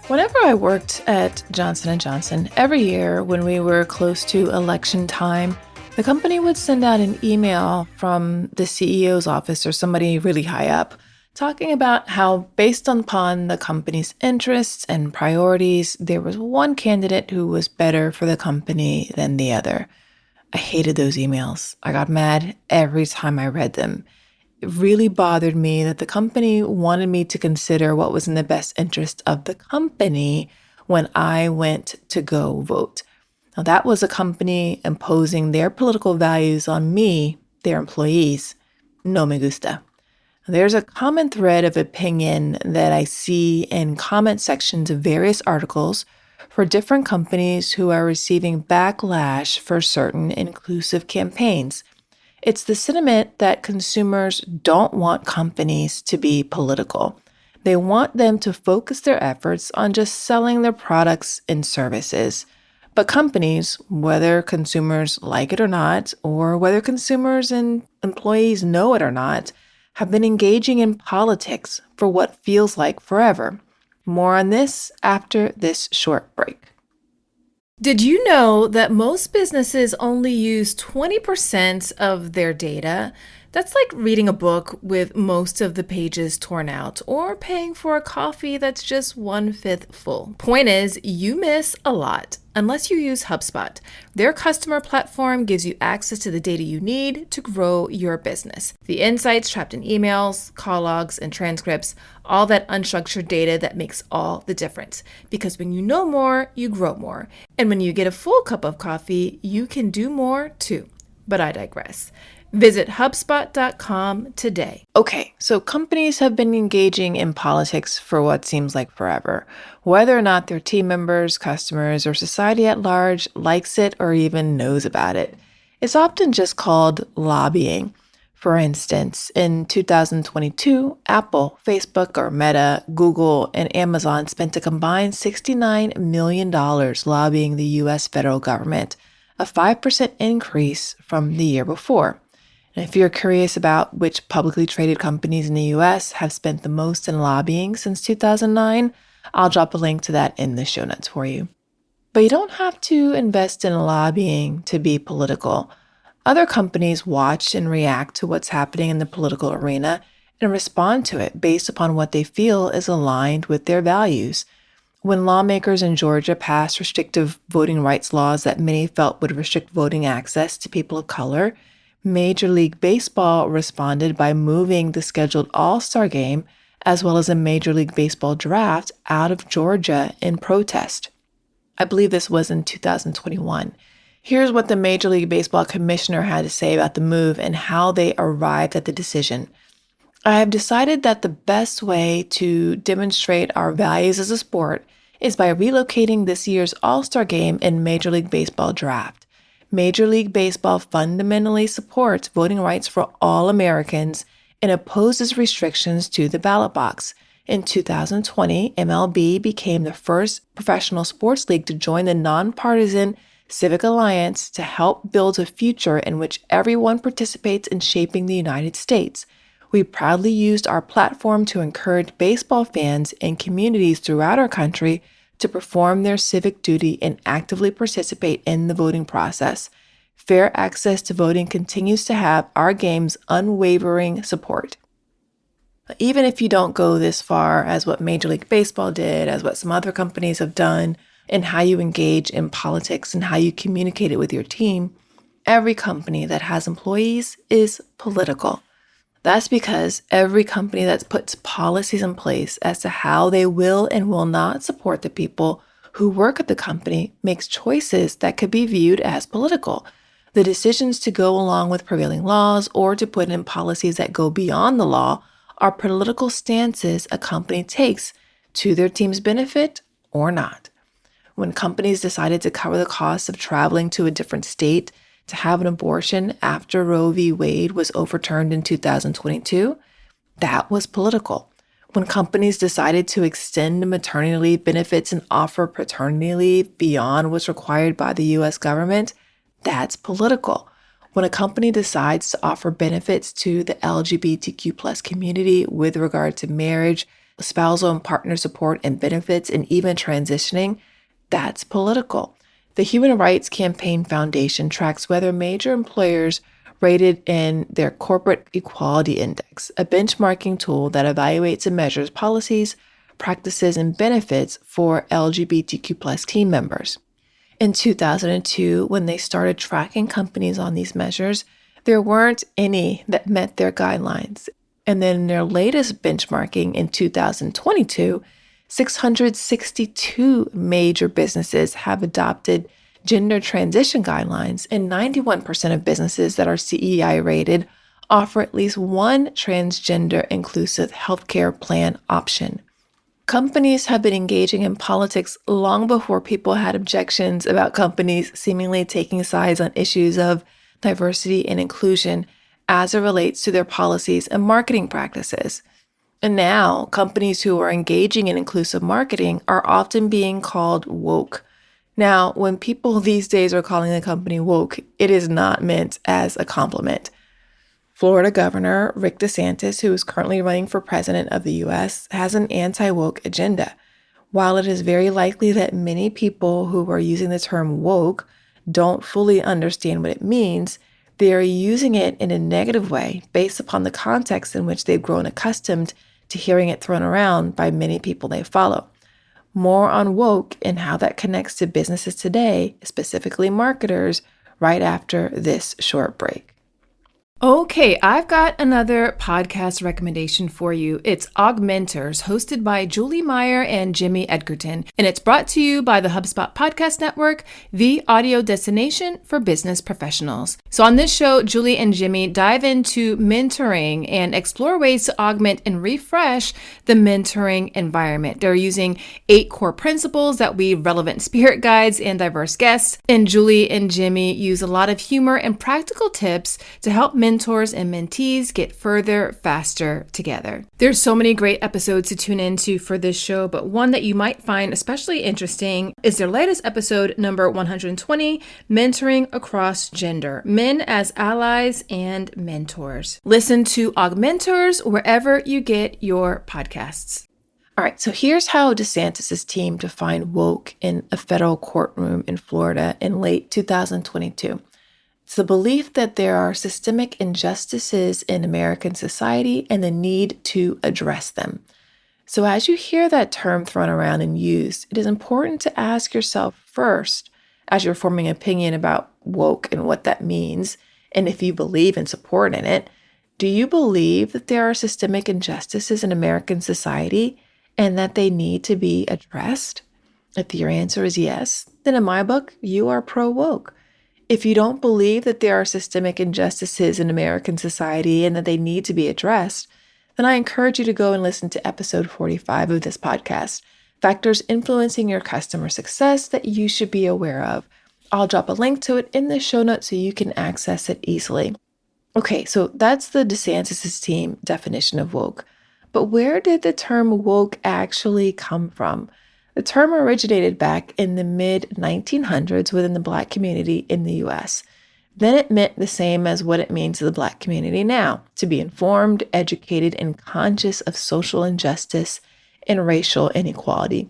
Whenever I worked at Johnson & Johnson, every year when we were close to election time, the company would send out an email from the CEO's office or somebody really high up talking about how, based upon the company's interests and priorities, there was one candidate who was better for the company than the other. I hated those emails. I got mad every time I read them. It really bothered me that the company wanted me to consider what was in the best interest of the company when I went to go vote. Now, that was a company imposing their political values on me, their employees. No me gusta. There's a common thread of opinion that I see in comment sections of various articles for different companies who are receiving backlash for certain inclusive campaigns. It's the sentiment that consumers don't want companies to be political. They want them to focus their efforts on just selling their products and services. But companies, whether consumers like it or not, or whether consumers and employees know it or not, have been engaging in politics for what feels like forever. More on this after this short break. Did you know that most businesses only use 20% of their data? That's like reading a book with most of the pages torn out or paying for a coffee that's just 1/5 full. Point is, you miss a lot unless you use HubSpot. Their customer platform gives you access to the data you need to grow your business. The insights trapped in emails, call logs, and transcripts, all that unstructured data that makes all the difference. Because when you know more, you grow more. And when you get a full cup of coffee, you can do more too. But I digress. Visit HubSpot.com today. Okay, so companies have been engaging in politics for what seems like forever. Whether or not their team members, customers, or society at large likes it or even knows about it, it's often just called lobbying. For instance, in 2022, Apple, Facebook or Meta, Google, and Amazon spent a combined $69 million lobbying the U.S. federal government, a 5% increase from the year before. And if you're curious about which publicly traded companies in the US have spent the most in lobbying since 2009, I'll drop a link to that in the show notes for you. But you don't have to invest in lobbying to be political. Other companies watch and react to what's happening in the political arena and respond to it based upon what they feel is aligned with their values. When lawmakers in Georgia passed restrictive voting rights laws that many felt would restrict voting access to people of color, Major League Baseball responded by moving the scheduled All-Star game as well as a Major League Baseball draft out of Georgia in protest. I believe this was in 2021. Here's what the Major League Baseball commissioner had to say about the move and how they arrived at the decision. I have decided that the best way to demonstrate our values as a sport is by relocating this year's All-Star game and Major League Baseball draft. Major League Baseball fundamentally supports voting rights for all Americans and opposes restrictions to the ballot box. In 2020, MLB became the first professional sports league to join the nonpartisan Civic Alliance to help build a future in which everyone participates in shaping the United States. We proudly used our platform to encourage baseball fans and communities throughout our country to perform their civic duty and actively participate in the voting process. Fair access to voting continues to have our game's unwavering support. Even if you don't go this far as what Major League Baseball did, as what some other companies have done, and how you engage in politics and how you communicate it with your team, every company that has employees is political. That's because every company that puts policies in place as to how they will and will not support the people who work at the company makes choices that could be viewed as political. The decisions to go along with prevailing laws or to put in policies that go beyond the law are political stances a company takes to their team's benefit or not. When companies decided to cover the costs of traveling to a different state to have an abortion after Roe v. Wade was overturned in 2022, that was political. When companies decided to extend maternity leave benefits and offer paternity leave beyond what's required by the U.S. government, that's political. When a company decides to offer benefits to the LGBTQ plus community with regard to marriage spousal and partner support and benefits, and even transitioning, that's political. The Human Rights Campaign Foundation tracks whether major employers rated in their Corporate Equality Index, a benchmarking tool that evaluates and measures policies, practices, and benefits for LGBTQ plus team members. In 2002, when they started tracking companies on these measures, there weren't any that met their guidelines. And then in their latest benchmarking in 2022, 662 major businesses have adopted gender transition guidelines, and 91% of businesses that are CEI rated offer at least one transgender inclusive healthcare plan option. Companies have been engaging in politics long before people had objections about companies seemingly taking sides on issues of diversity and inclusion as it relates to their policies and marketing practices. And now, companies who are engaging in inclusive marketing are often being called woke. Now, when people these days are calling a company woke, it is not meant as a compliment. Florida Governor Rick DeSantis, who is currently running for president of the U.S., has an anti-woke agenda. While it is very likely that many people who are using the term woke don't fully understand what it means, they are using it in a negative way based upon the context in which they've grown accustomed to hearing it thrown around by many people they follow. More on woke and how that connects to businesses today, specifically marketers, right after this short break. Okay, I've got another podcast recommendation for you. It's Augmenters, hosted by Julie Meyer and Jimmy Edgerton, and it's brought to you by the HubSpot Podcast Network, the audio destination for business professionals. So on this show, Julie and Jimmy dive into mentoring and explore ways to augment and refresh the mentoring environment. They're using 8 core principles that weave relevant spirit guides and diverse guests, and Julie and Jimmy use a lot of humor and practical tips to help mentors and mentees get further, faster together. There's so many great episodes to tune into for this show, but one that you might find especially interesting is their latest episode, number 120, Mentoring Across Gender, Men as Allies and Mentors. Listen to Augmenters wherever you get your podcasts. All right, so here's how DeSantis' team defined woke in a federal courtroom in Florida in late 2022. It's the belief that there are systemic injustices in American society and the need to address them. So as you hear that term thrown around and used, it is important to ask yourself first, as you're forming an opinion about woke and what that means, and if you believe and support in it, do you believe that there are systemic injustices in American society and that they need to be addressed? If your answer is yes, then in my book, you are pro-woke. If you don't believe that there are systemic injustices in American society and that they need to be addressed, then I encourage you to go and listen to episode 45 of this podcast, Factors Influencing Your Customer Success That You Should Be Aware Of. I'll drop a link to it in the show notes so you can access it easily. Okay, so that's the DeSantis' team definition of woke. But where did the term woke actually come from? The term originated back in the mid-1900s within the Black community in the U.S. Then it meant the same as what it means to the Black community now, to be informed, educated, and conscious of social injustice and racial inequality.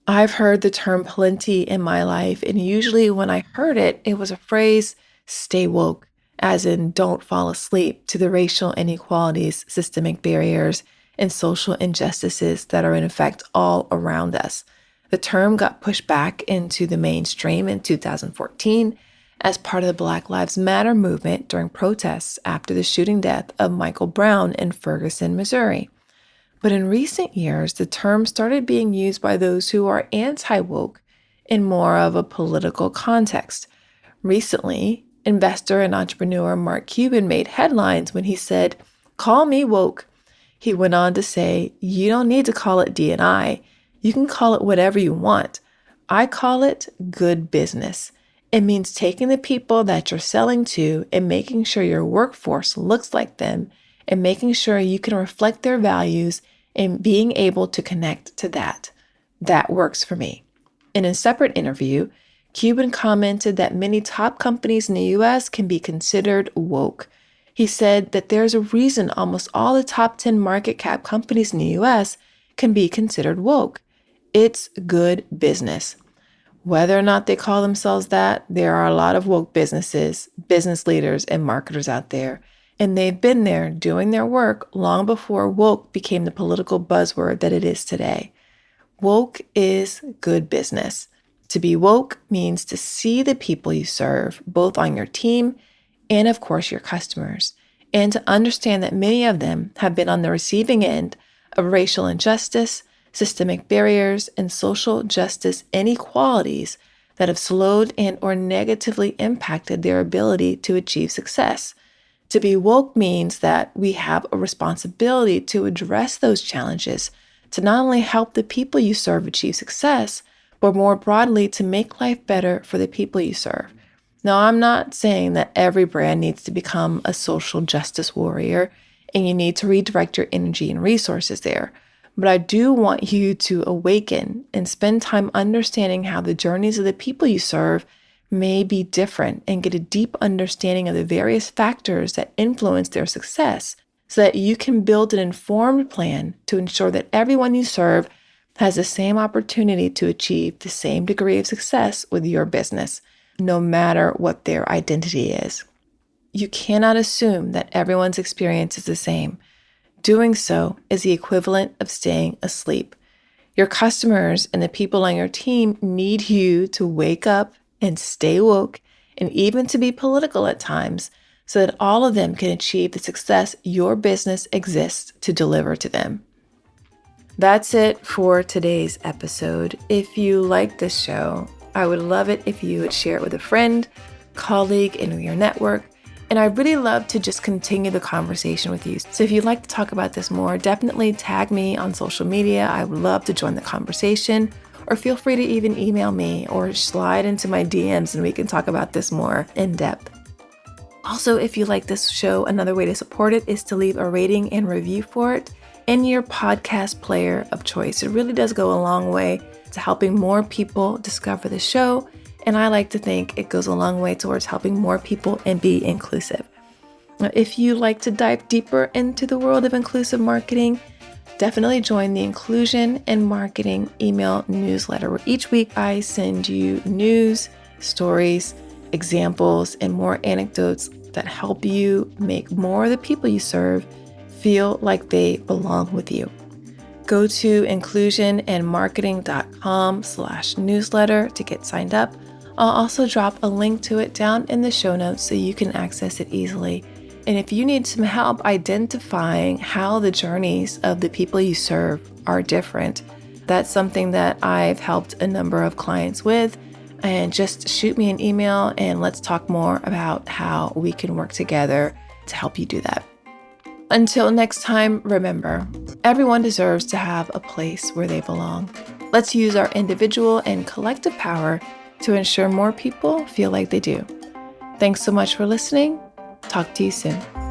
I've heard the term plenty in my life, and usually when I heard it, it was a phrase, stay woke, as in don't fall asleep to the racial inequalities, systemic barriers, and social injustices that are in effect all around us. The term got pushed back into the mainstream in 2014 as part of the Black Lives Matter movement during protests after the shooting death of Michael Brown in Ferguson, Missouri. But in recent years, the term started being used by those who are anti-woke in more of a political context. Recently, investor and entrepreneur Mark Cuban made headlines when he said, "Call me woke." He went on to say, "You don't need to call it D&I. You can call it whatever you want. I call it good business. It means taking the people that you're selling to and making sure your workforce looks like them and making sure you can reflect their values and being able to connect to that. That works for me." In a separate interview, Cuban commented that many top companies in the U.S. can be considered woke. He said that there's a reason almost all the top 10 market cap companies in the U.S. can be considered woke. It's good business. Whether or not they call themselves that, there are a lot of woke businesses, business leaders, and marketers out there. And they've been there doing their work long before woke became the political buzzword that it is today. Woke is good business. To be woke means to see the people you serve, both on your team and, of course, your customers, and to understand that many of them have been on the receiving end of racial injustice, systemic barriers, and social justice inequalities that have slowed and or negatively impacted their ability to achieve success. To be woke means that we have a responsibility to address those challenges, to not only help the people you serve achieve success, but more broadly to make life better for the people you serve. Now, I'm not saying that every brand needs to become a social justice warrior and you need to redirect your energy and resources there. But I do want you to awaken and spend time understanding how the journeys of the people you serve may be different and get a deep understanding of the various factors that influence their success so that you can build an informed plan to ensure that everyone you serve has the same opportunity to achieve the same degree of success with your business, no matter what their identity is. You cannot assume that everyone's experience is the same. Doing so is the equivalent of staying asleep. Your customers and the people on your team need you to wake up and stay woke and even to be political at times so that all of them can achieve the success your business exists to deliver to them. That's it for today's episode. If you like this show, I would love it if you would share it with a friend, colleague, in your network. And I'd really love to just continue the conversation with you. So if you'd like to talk about this more, definitely tag me on social media. I would love to join the conversation. Or feel free to even email me or slide into my DMs and we can talk about this more in depth. Also, if you like this show, another way to support it is to leave a rating and review for it in your podcast player of choice. It really does go a long way to helping more people discover the show. And I like to think it goes a long way towards helping more people and be inclusive. Now, if you like to dive deeper into the world of inclusive marketing, definitely join the Inclusion and Marketing email newsletter, where each week I send you news, stories, examples, and more anecdotes that help you make more of the people you serve feel like they belong with you. Go to inclusionandmarketing.com/newsletter to get signed up. I'll also drop a link to it down in the show notes so you can access it easily. And if you need some help identifying how the journeys of the people you serve are different, that's something that I've helped a number of clients with. And just shoot me an email and let's talk more about how we can work together to help you do that. Until next time, remember, everyone deserves to have a place where they belong. Let's use our individual and collective power to ensure more people feel like they do. Thanks so much for listening. Talk to you soon.